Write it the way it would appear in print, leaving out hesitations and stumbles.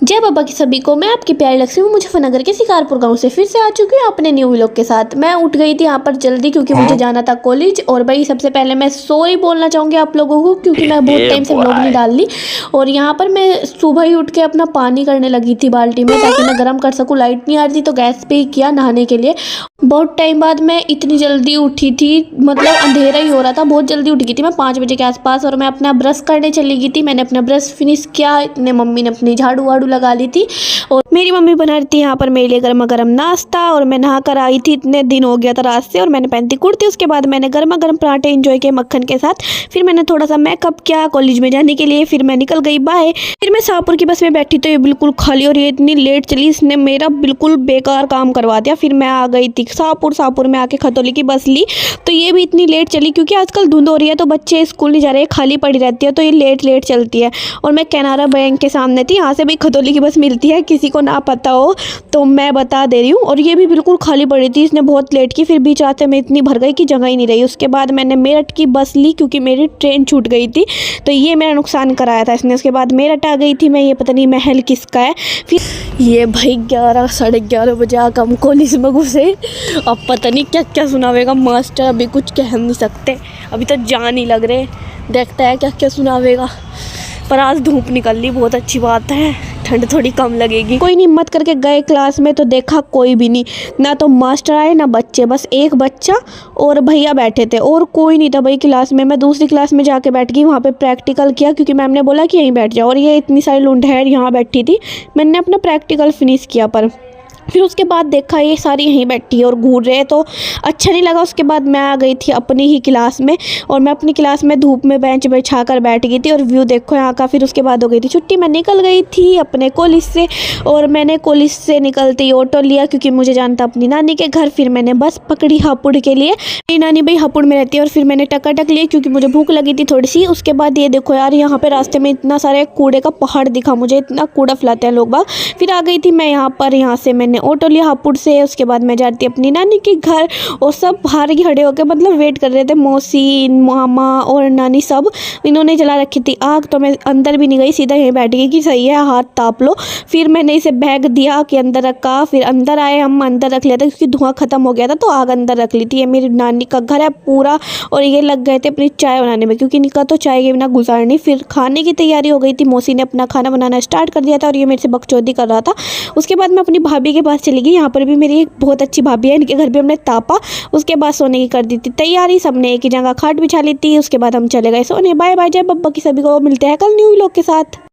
जय बाबा की सभी को। मैं आपकी प्यारी लक्ष्मी मुजफ्फरनगर के शिकारपुर गांव से फिर से आ चुकी हूँ अपने न्यू व्लॉग के साथ। मैं उठ गई थी यहाँ पर जल्दी क्योंकि मुझे जाना था कॉलेज। और भाई सबसे पहले मैं सॉरी बोलना चाहूँगी आप लोगों को क्योंकि मैं बहुत टाइम से व्लॉग नहीं डाल ली। और यहाँ पर मैं सुबह ही उठ के अपना पानी करने लगी थी बाल्टी में ताकि मैं गर्म कर सकूँ। लाइट नहीं आ रही थी तो गैस पे ही किया नहाने के लिए। बहुत टाइम बाद मैं इतनी जल्दी उठी थी, मतलब अंधेरा ही हो रहा था। बहुत जल्दी उठ गई थी मैं 5 बजे के आसपास। और मैं अपना ब्रश करने चली गई थी। मैंने अपना ब्रश फिनिश किया, इतने मम्मी ने अपनी झाड़ू वाड़ू लगा ली थी। और मेरी मम्मी बना रही थी यहाँ पर मेरे लिए गर्मा गर्म नाश्ता। और मैं नहा कर आई थी, इतने दिन हो गया था रात से। और मैंने पहनती कुर्ती। उसके बाद मैंने गर्मा गर्म पराठे एंजॉय किए मक्खन के साथ। फिर मैंने थोड़ा सा मेकअप किया कॉलेज में जाने के लिए। फिर मैं निकल गई बाय। फिर मैं शाहपुर की बस में बैठी तो ये बिल्कुल खाली और ये इतनी लेट चली, इसने मेरा बिल्कुल बेकार काम करवा दिया। फिर मैं आ गई थी शाहपुर में आके खतौली की बस ली तो ये भी इतनी लेट चली क्योंकि आजकल धुंध हो रही है तो बच्चे स्कूल नहीं जा रहे, खाली पड़ी रहती है तो ये लेट चलती है। और मैं कैनरा बैंक के सामने थी, यहाँ से भी खतौली की बस मिलती है, किसी को ना पता हो तो मैं बता दे रही हूँ। और ये भी बिल्कुल खाली पड़ी थी, इसने बहुत लेट की। फिर बीच रास्ते में इतनी भर गई कि जगह ही नहीं रही। उसके बाद मैंने मेरठ की बस ली क्योंकि मेरी ट्रेन छूट गई थी तो ये मेरा नुकसान कराया था इसने। उसके बाद मेरठ आ गई थी मैं, ये पता नहीं महल किसका है। फिर ये भाई 11 साढ़े 11 बजे आकर हम कॉलेज में घुसे। अब पता नहीं क्या क्या सुनावेगा मास्टर, अभी कुछ कह नहीं सकते, अभी तो जान ही लग रहे, देखता है क्या क्या सुनावेगा। पर आज धूप निकल ली, बहुत अच्छी बात है, ठंड थोड़ी कम लगेगी। कोई नहीं, हिम्मत करके गए क्लास में तो देखा कोई भी नहीं, ना तो मास्टर आए ना बच्चे, बस एक बच्चा और भैया बैठे थे और कोई नहीं था भाई क्लास में। मैं दूसरी क्लास में जाके बैठ गई, वहाँ पे प्रैक्टिकल किया क्योंकि मैम ने बोला कि यहीं बैठ जाओ। और ये इतनी सारी लुंढैर यहाँ बैठी थी, मैंने अपना प्रैक्टिकल फिनिश किया। पर फिर उसके बाद देखा ये सारी यहीं बैठी है और घूर रहे तो अच्छा नहीं लगा। उसके बाद मैं आ गई थी अपनी ही क्लास में और मैं अपनी क्लास में धूप में बेंच बिछा कर बैठ गई थी और व्यू देखो यहाँ का। फिर उसके बाद हो गई थी छुट्टी, मैं निकल गई थी अपने कॉलेज से। और मैंने कॉलेज से निकलते ही ऑटो लिया क्योंकि मुझे जाना था अपनी नानी के घर। फिर मैंने बस पकड़ी हापुड़ के लिए, मेरी नानी भाई हापुड़ में रहती है। और फिर मैंने टकाटक लिया क्योंकि मुझे भूख लगी थी थोड़ी सी। उसके बाद ये देखो यार, यहाँ पे रास्ते में इतना सारे कूड़े का पहाड़ दिखा मुझे, इतना कूड़ा फैलाते हैं लोग बाग। फिर आ गई थी मैं यहाँ पर, यहाँ से मैंने ऑटो लिया हापुड़ से। उसके बाद मैं जाती अपनी नानी के घर और सब बाहर ही खड़े होकर मतलब वेट कर रहे थे, मौसी मामा और नानी सब। इन्होंने जला रखी थी आग तो मैं अंदर भी नहीं गई, सीधा यहीं बैठ गई कि सही है हाथ ताप लो। फिर मैंने इसे बैग दिया कि अंदर रखा। फिर अंदर आए हम, अंदर रख लिया था क्योंकि धुआं खत्म हो गया था तो आग अंदर रख ली थी। ये मेरी नानी का घर है पूरा और ये लग गए थे अपनी चाय बनाने में क्योंकि इनका तो चाय के बिना गुजार नहीं। फिर खाने की तैयारी हो गई थी, मौसी ने अपना खाना बनाना स्टार्ट कर दिया था और ये मेरे से बकचोदी कर रहा था। उसके बाद मैं अपनी भाभी के पास चली गई, यहाँ पर भी मेरी एक बहुत अच्छी भाभी है, इनके घर भी हमने तापा। उसके बाद सोने की कर दी थी तैयारी, सबने एक ही जगह खाट बिछा ली थी। उसके बाद हम चले गए सोने। बाय बाय, जय बब्बा की सभी को, मिलते हैं कल न्यू व्लॉग के साथ।